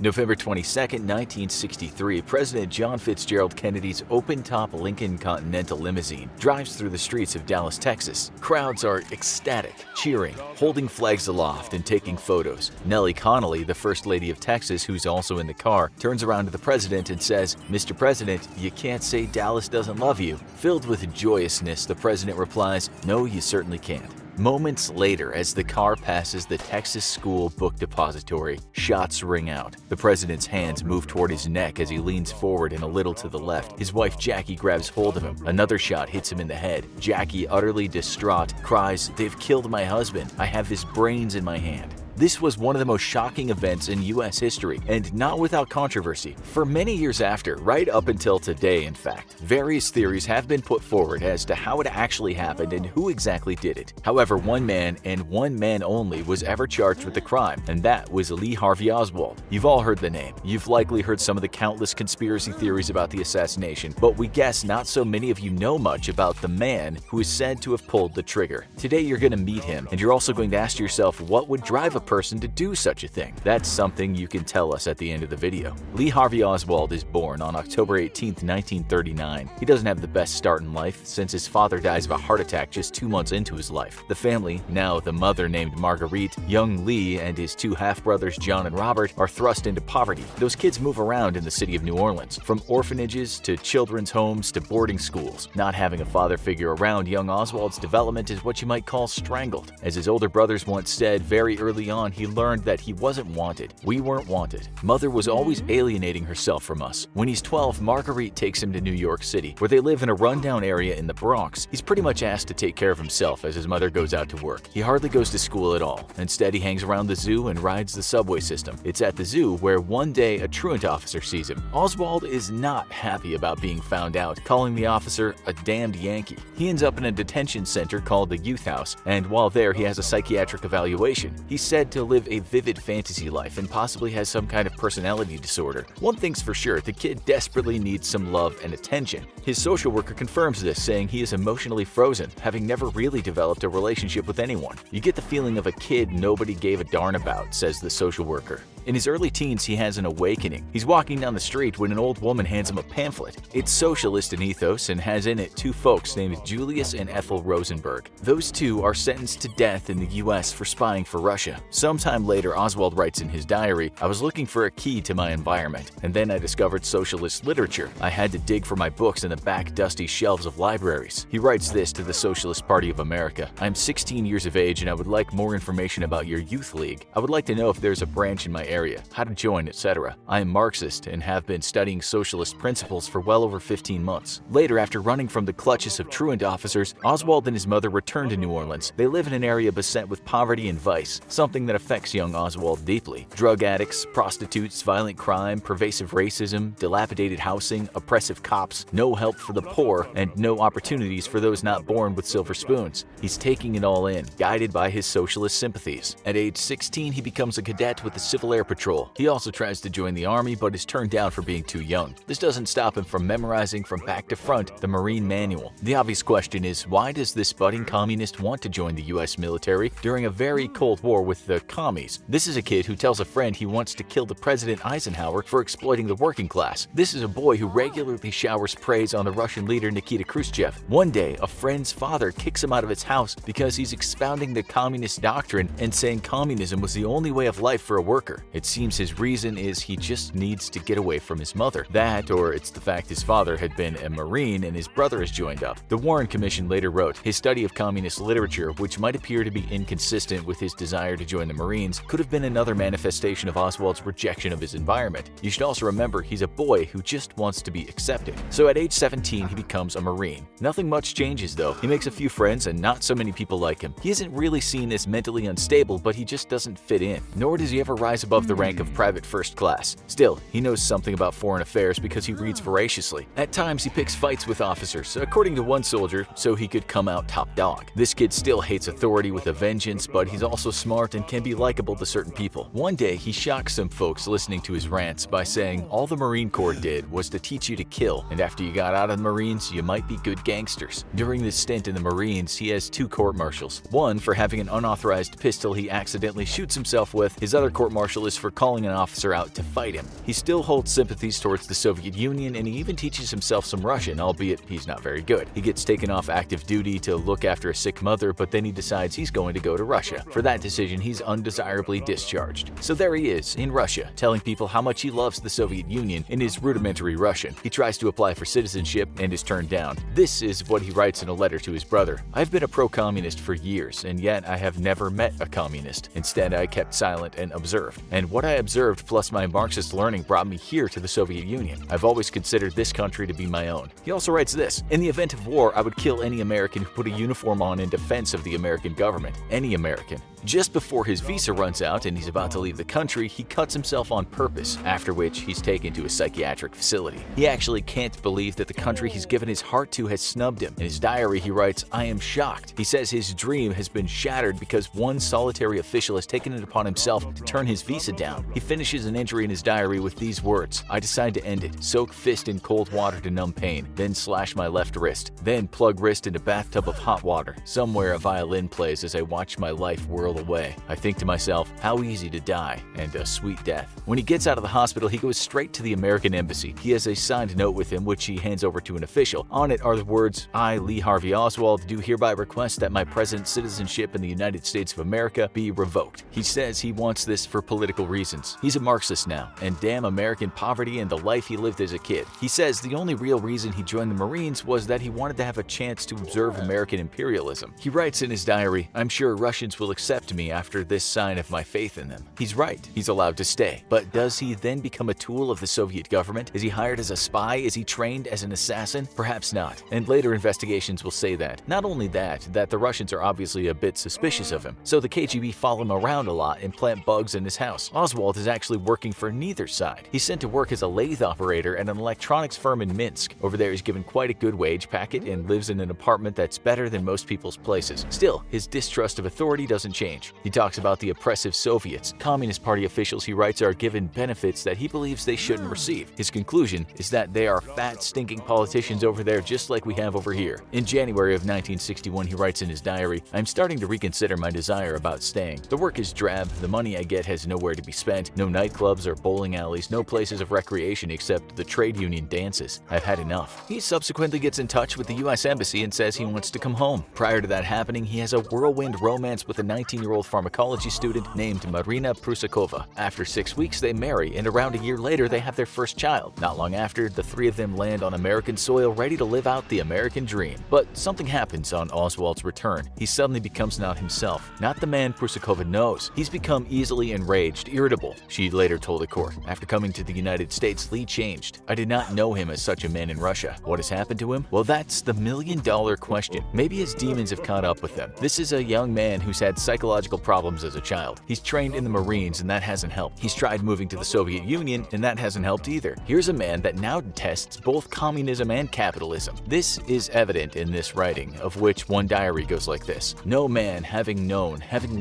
November 22, 1963, President John Fitzgerald Kennedy's open-top Lincoln Continental limousine drives through the streets of Dallas, Texas. Crowds are ecstatic, cheering, holding flags aloft, and taking photos. Nellie Connolly, the First Lady of Texas, who's also in the car, turns around to the president and says, "Mr. President, you can't say Dallas doesn't love you." Filled with joyousness, the president replies, "No, you certainly can't." Moments later, as the car passes the Texas School Book Depository, shots ring out. The president's hands move toward his neck as he leans forward and a little to the left. His wife Jackie grabs hold of him. Another shot hits him in the head. Jackie, utterly distraught, cries, "They've killed my husband. I have his brains in my hand." This was one of the most shocking events in U.S. history, and not without controversy. For many years after, right up until today in fact, various theories have been put forward as to how it actually happened and who exactly did it. However, one man, and one man only, was ever charged with the crime, and that was Lee Harvey Oswald. You've all heard the name. You've likely heard some of the countless conspiracy theories about the assassination, but we guess not so many of you know much about the man who is said to have pulled the trigger. Today you're going to meet him, and you're also going to ask yourself what would drive a person to do such a thing. That's something you can tell us at the end of the video. Lee Harvey Oswald is born on October 18, 1939. He doesn't have the best start in life since his father dies of a heart attack just 2 months into his life. The family, now the mother named Marguerite, young Lee and his two half-brothers John and Robert, are thrust into poverty. Those kids move around in the city of New Orleans, from orphanages to children's homes to boarding schools. Not having a father figure around, young Oswald's development is what you might call strangled. As his older brothers once said, very early on he learned that he wasn't wanted. We weren't wanted. Mother was always alienating herself from us. When he's 12, Marguerite takes him to New York City, where they live in a rundown area in the Bronx. He's pretty much asked to take care of himself as his mother goes out to work. He hardly goes to school at all. Instead, he hangs around the zoo and rides the subway system. It's at the zoo where one day a truant officer sees him. Oswald is not happy about being found out, calling the officer a damned Yankee. He ends up in a detention center called the Youth House, and while there he has a psychiatric evaluation. He's said to live a vivid fantasy life and possibly has some kind of personality disorder. One thing's for sure, the kid desperately needs some love and attention. His social worker confirms this, saying he is emotionally frozen, having never really developed a relationship with anyone. You get the feeling of a kid nobody gave a darn about, says the social worker. In his early teens, he has an awakening. He's walking down the street when an old woman hands him a pamphlet. It's socialist in ethos and has in it two folks named Julius and Ethel Rosenberg. Those two are sentenced to death in the US for spying for Russia. Sometime later, Oswald writes in his diary, "I was looking for a key to my environment, and then I discovered socialist literature. I had to dig for my books in the back dusty shelves of libraries." He writes this to the Socialist Party of America. "I am 16 years of age and I would like more information about your youth league. I would like to know if there's a branch in my area, how to join, etc. I am Marxist and have been studying socialist principles for well over 15 months. Later, after running from the clutches of truant officers, Oswald and his mother return to New Orleans. They live in an area beset with poverty and vice, something that affects young Oswald deeply. Drug addicts, prostitutes, violent crime, pervasive racism, dilapidated housing, oppressive cops, no help for the poor, and no opportunities for those not born with silver spoons. He's taking it all in, guided by his socialist sympathies. At age 16, he becomes a cadet with the Civil Air Patrol. He also tries to join the Army, but is turned down for being too young. This doesn't stop him from memorizing from back to front the Marine Manual. The obvious question is, why does this budding communist want to join the US military during a very cold war with the commies? This is a kid who tells a friend he wants to kill the President Eisenhower for exploiting the working class. This is a boy who regularly showers praise on the Russian leader Nikita Khrushchev. One day, a friend's father kicks him out of his house because he's expounding the communist doctrine and saying communism was the only way of life for a worker. It seems his reason is he just needs to get away from his mother. That, or it's the fact his father had been a Marine and his brother has joined up. The Warren Commission later wrote, his study of communist literature, which might appear to be inconsistent with his desire to join the Marines, could have been another manifestation of Oswald's rejection of his environment. You should also remember he's a boy who just wants to be accepted. So at age 17, he becomes a Marine. Nothing much changes though. He makes a few friends and not so many people like him. He isn't really seen as mentally unstable, but he just doesn't fit in. Nor does he ever rise above the rank of private first class. Still, he knows something about foreign affairs because he reads voraciously. At times, he picks fights with officers, according to one soldier, so he could come out top dog. This kid still hates authority with a vengeance, but he's also smart and can be likable to certain people. One day, he shocks some folks listening to his rants by saying all the Marine Corps did was to teach you to kill, and after you got out of the Marines, you might be good gangsters. During this stint in the Marines, he has 2 court-martials. One for having an unauthorized pistol he accidentally shoots himself with. His other court-martial useless for calling an officer out to fight him. He still holds sympathies towards the Soviet Union, and he even teaches himself some Russian, albeit he's not very good. He gets taken off active duty to look after a sick mother, but then he decides he's going to go to Russia. For that decision, he's undesirably discharged. So there he is, in Russia, telling people how much he loves the Soviet Union in his rudimentary Russian. He tries to apply for citizenship and is turned down. This is what he writes in a letter to his brother. "I've been a pro-communist for years, and yet I have never met a communist. Instead, I kept silent and observed. And what I observed plus my Marxist learning brought me here to the Soviet Union. I've always considered this country to be my own." He also writes this: "In the event of war, I would kill any American who put a uniform on in defense of the American government. Any American." Just before his visa runs out and he's about to leave the country, he cuts himself on purpose, after which he's taken to a psychiatric facility. He actually can't believe that the country he's given his heart to has snubbed him. In his diary, he writes, "I am shocked." He says his dream has been shattered because one solitary official has taken it upon himself to turn his visa down. He finishes an entry in his diary with these words: "I decide to end it. Soak fist in cold water to numb pain, then slash my left wrist, then plug wrist into bathtub of hot water. Somewhere a violin plays as I watch my life whirl away. I think to myself, how easy to die, and a sweet death." When he gets out of the hospital, he goes straight to the American embassy. He has a signed note with him, which he hands over to an official. On it are the words, "I, Lee Harvey Oswald, do hereby request that my present citizenship in the United States of America be revoked." He says he wants this for political reasons. He's a Marxist now, and damn American poverty and the life he lived as a kid. He says the only real reason he joined the Marines was that he wanted to have a chance to observe American imperialism. He writes in his diary, "I'm sure Russians will accept me after this sign of my faith in them." He's right. He's allowed to stay. But does he then become a tool of the Soviet government? Is he hired as a spy? Is he trained as an assassin? Perhaps not. And later investigations will say that. Not only that the Russians are obviously a bit suspicious of him, so the KGB follow him around a lot and plant bugs in his house. Oswald is actually working for neither side. He's sent to work as a lathe operator at an electronics firm in Minsk. Over there he's given quite a good wage packet and lives in an apartment that's better than most people's places. Still, his distrust of authority doesn't change. He talks about the oppressive Soviets. Communist Party officials, he writes, are given benefits that he believes they shouldn't receive. His conclusion is that they are fat, stinking politicians over there just like we have over here. In January of 1961, he writes in his diary, "I'm starting to reconsider my desire about staying. The work is drab, the money I get has nowhere to be spent, no nightclubs or bowling alleys, no places of recreation except the trade union dances. I've had enough." He subsequently gets in touch with the US Embassy and says he wants to come home. Prior to that happening, he has a whirlwind romance with a 19-year-old pharmacology student named Marina Prusakova. After 6 weeks, they marry, and around a year later, they have their first child. Not long after, the three of them land on American soil, ready to live out the American dream. But something happens on Oswald's return. He suddenly becomes not himself, not the man Prusakova knows. He's become easily enraged, irritable, she later told the court. After coming to the United States, Lee changed. "I did not know him as such a man in Russia. What has happened to him? Well, that's the million-dollar question. Maybe his demons have caught up with him. This is a young man who's had psychological problems as a child. He's trained in the Marines, and that hasn't helped. He's tried moving to the Soviet Union, and that hasn't helped either. Here's a man that now detests both communism and capitalism." This is evident in this writing, of which one diary goes like this: "No man, having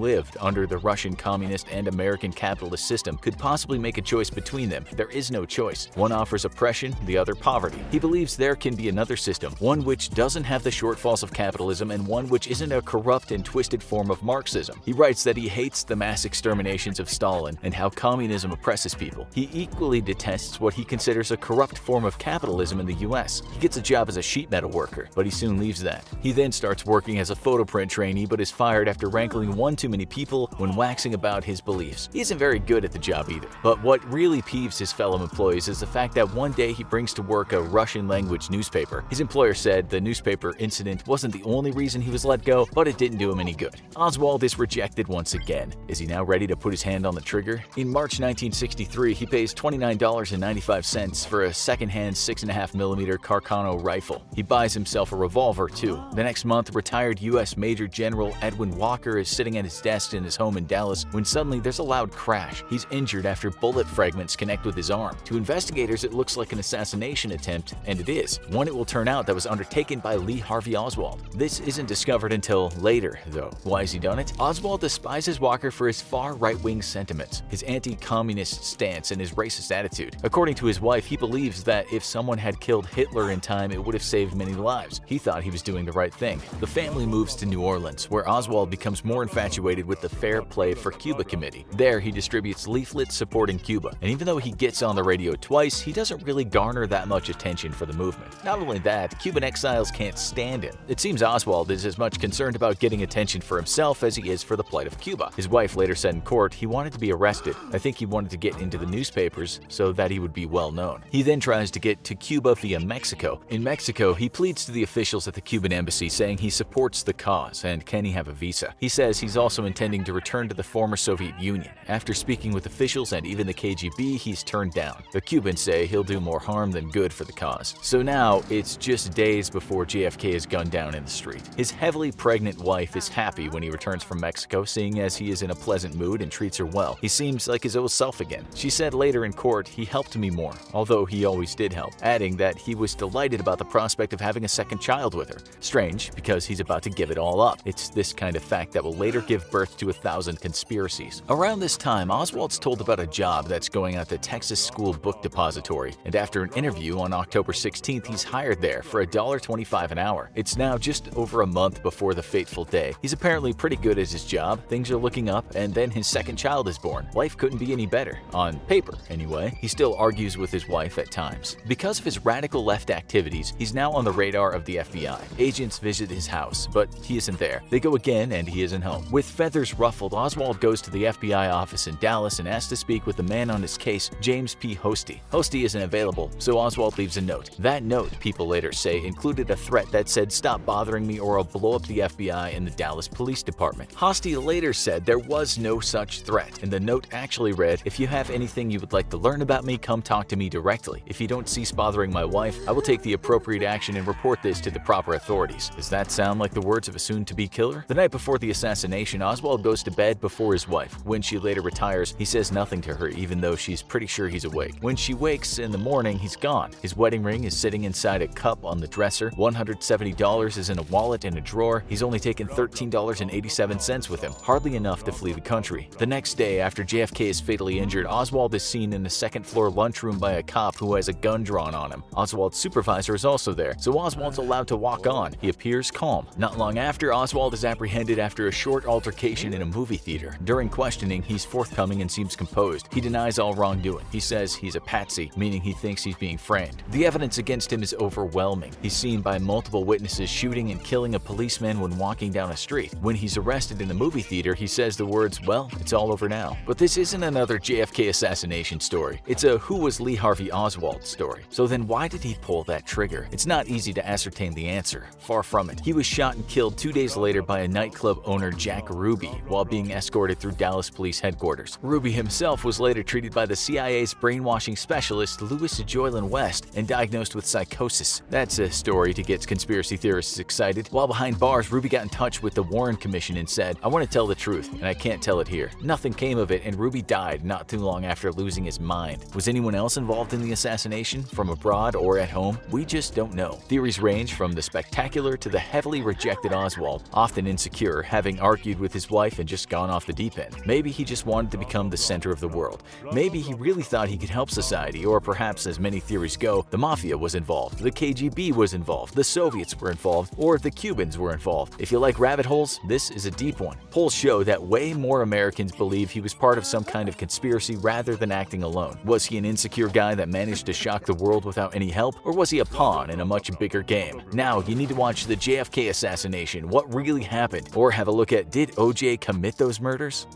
lived under the Russian communist and American capitalist system, could possibly make a choice between them. There is no choice. One offers oppression, the other poverty. He believes there can be another system, one which doesn't have the shortfalls of capitalism and one which isn't a corrupt and twisted form of Marxism." He writes that he hates the mass exterminations of Stalin and how communism oppresses people. He equally detests what he considers a corrupt form of capitalism in the US. He gets a job as a sheet metal worker, but he soon leaves that. He then starts working as a photo print trainee, but is fired after rankling one too many people when waxing about his beliefs. He isn't very good at the job either. But what really peeves his fellow employees is the fact that one day he brings to work a Russian-language newspaper. His employer said the newspaper incident wasn't the only reason he was let go, but it didn't do him any good. Oswald is rejected once again. Is he now ready to put his hand on the trigger? In March 1963, he pays $29.95 for a second-hand 6.5mm Carcano rifle. He buys himself a revolver, too. The next month, retired U.S. Major General Edwin Walker is sitting at his desk in his home in Dallas when suddenly there's a loud crash. He's injured after bullet fragments connect with his arm. To investigators, it looks like an assassination attempt, and it is. One it will turn out that was undertaken by Lee Harvey Oswald. This isn't discovered until later, though. Why has he done it? Oswald despises Walker for his far right-wing sentiments, his anti-communist stance, and his racist attitude. According to his wife, he believes that if someone had killed Hitler in time, it would have saved many lives. He thought he was doing the right thing. The family moves to New Orleans, where Oswald becomes more infatuated with the Fair Play for Cuba Committee. There, he distributes leaflets supporting Cuba, and even though he gets on the radio twice, he doesn't really garner that much attention for the movement. Not only that, Cuban exiles can't stand him. It seems Oswald is as much concerned about getting attention for himself as he is for the plight of Cuba. His wife later said in court he wanted to be arrested. I think he wanted to get into the newspapers so that he would be well known. He then tries to get to Cuba via Mexico. In Mexico, he pleads to the officials at the Cuban embassy saying he supports the cause and can he have a visa. He says he's also intending to return to the former Soviet Union. After speaking with officials and even the KGB, he's turned down. The Cubans say he'll do more harm than good for the cause. So now, it's just days before JFK is gunned down in the street. His heavily pregnant wife is happy when he returns from Mexico, seeing as he is in a pleasant mood and treats her well. He seems like his old self again. She said later in court, he helped me more, although he always did help, adding that he was delighted about the prospect of having a second child with her. Strange, because he's about to give it all up. It's this kind of fact that will later give birth to 1,000 conspiracies. Around this time, Oswald's told about a job that's going at the Texas School Book Depository, and after an interview on October 16th, he's hired there for $1.25 an hour. It's now just over a month before the fateful day. He's apparently pretty good at his job, things are looking up, and then his second child is born. Life couldn't be any better. On paper, anyway. He still argues with his wife at times. Because of his radical left activities, he's now on the radar of the FBI. Agents visit his house, but he isn't there. They go again, and he isn't home. With feathers ruffled, Oswald goes to the FBI office in Dallas and asks to speak with the man on his case, James P. Hosty. Hosty isn't available, so Oswald leaves a note. That note, people later say, included a threat that said, "Stop bothering me or I'll blow up the FBI and the Dallas Police Department." Hosty later said there was no such threat, and the note actually read, "If you have anything you would like to learn about me, come talk to me directly. If you don't cease bothering my wife, I will take the appropriate action and report this to the proper authorities." Does that sound like the words of a soon-to-be killer? The night before the assassination, Oswald goes to bed before his wife. When she later retires, he says nothing to her, even though she's pretty sure he's awake. When she wakes in the morning, he's gone. His wedding ring is sitting inside a cup on the dresser. $170 is in a wallet in a drawer. He's only taken $13.87 with him, hardly enough to flee the country. The next day, after JFK is fatally injured, Oswald is seen in the second-floor lunchroom by a cop who has a gun drawn on him. Oswald's supervisor is also there, so Oswald's allowed to walk on. He appears calm. Not long after, Oswald is apprehended after a short altercation in a movie theater. During questioning, he's forthcoming and seems composed. He denies all wrongdoing. He says he's a patsy, meaning he thinks he's being framed. The evidence against him is overwhelming. He's seen by multiple witnesses shooting and killing a policeman when walking down a street. When he's arrested in the movie theater, he says the words, "Well, it's all over now." But this isn't another JFK assassination story. It's a "Who was Lee Harvey Oswald" story. So then why did he pull that trigger? It's not easy to ascertain the answer. Far from it. He was shot and killed 2 days later by a nightclub owner, Jack Ruby, while being escorted through Dallas Police Headquarters. Ruby himself was later treated by the CIA's brainwashing specialist, Louis Joylan West, and diagnosed with psychosis. That's a story to get conspiracy theorists excited. While behind bars, Ruby got in touch with the Warren Commission and said, "I want to tell the truth, and I can't tell it here." Nothing came of it, and Ruby died not too long after losing his mind. Was anyone else involved in the assassination, from abroad or at home? We just don't know. Theories range from the spectacular to the heavily rejected Oswald, often insecure, having argued with his wife and just gone off the deep end. Maybe he just wanted to become the center of the world. Maybe he really thought he could help society, or perhaps, as many theories go, the Mafia was involved, the KGB was involved, the Soviets were involved, or the Cubans were involved. If you like rabbit holes, this is a deep one. Polls show that way more Americans believe he was part of some kind of conspiracy rather than acting alone. Was he an insecure guy that managed to shock the world without any help, or was he a pawn in a much bigger game? Now, you need to watch the JFK assassination, what really happened, or have a look at, did OJ commit those murders?